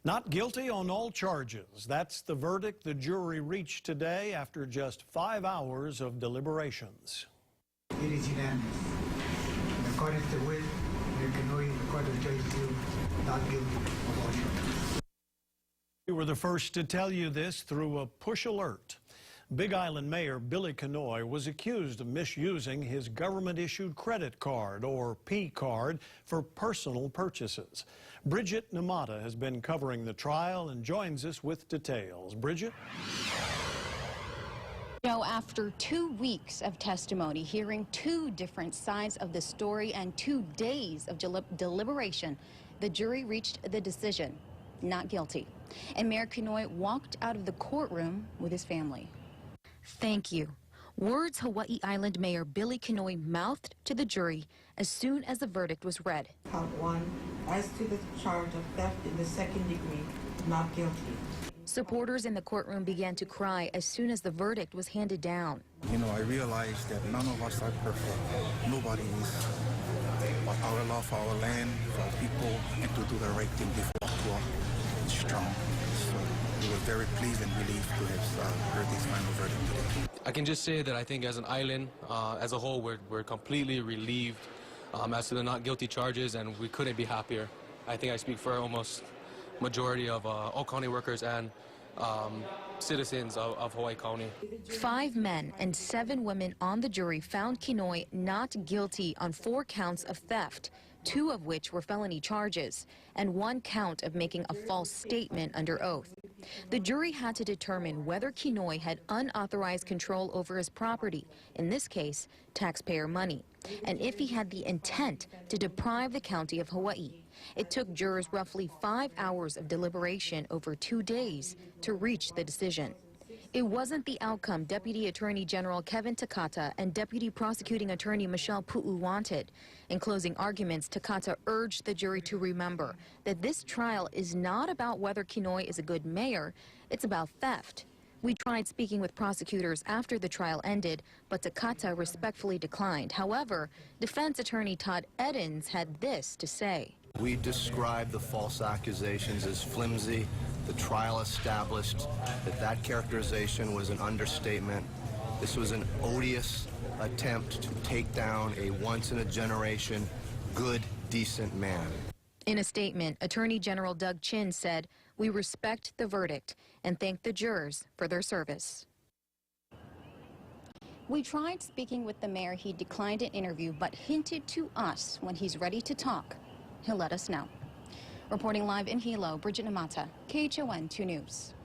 Not guilty on all charges. That's the verdict the jury reached today after just 5 hours of deliberations. It is unanimous. In accordance to which, Mayor Kinoy, the Court of Judges, not guilty of all charges. We were the first to tell you this through a push alert. Big Island Mayor Billy Kinoy was accused of misusing his government-issued credit card, or P-card, for personal purchases. Bridget Namata has been covering the trial and joins us with details. Bridget? After 2 weeks of testimony, hearing two different sides of the story and 2 days of deliberation, the jury reached the decision, not guilty. And Mayor Kinoy walked out of the courtroom with his family. Thank you. Words Hawaii Island Mayor Billy Kinoy mouthed to the jury as soon as the verdict was read. Count 1, as to the charge of theft in the second degree, not guilty. Supporters in the courtroom began to cry as soon as the verdict was handed down. I realized that none of us are perfect. Nobody is. But our love for our land, for our people, and to do the right thing before is strong. So we were very pleased and relieved to have heard this final verdict today. I can just say that I think as an island, as a whole, we're completely relieved as to the not guilty charges, and we couldn't be happier. I think I speak for almost majority of all county workers and citizens of Hawaii County. 5 men and 7 women on the jury found Kinoy not guilty on 4 counts of theft, 2 of which were felony charges, and 1 count of making a false statement under oath. The jury had to determine whether Kinoy had unauthorized control over his property, in this case, taxpayer money, and if he had the intent to deprive the county of Hawaii. It took jurors roughly 5 hours of deliberation over 2 days to reach the decision. It wasn't the outcome Deputy Attorney General Kevin Takata and Deputy Prosecuting Attorney Michelle Pu'u wanted. In closing arguments, Takata urged the jury to remember that this trial is not about whether Kinoy is a good mayor, it's about theft. We tried speaking with prosecutors after the trial ended, but Takata respectfully declined. However, defense attorney Todd Edens had this to say. We described the false accusations as flimsy. The trial established that characterization was an understatement. This was an odious attempt to take down a once-in-a-generation, good, decent man. In a statement, Attorney General Doug Chin said, "We respect the verdict and thank the jurors for their service." We tried speaking with the mayor. He declined an interview, but hinted to us when he's ready to talk, he'll let us know. Reporting live in Hilo, Bridget Namata, KHON 2 News.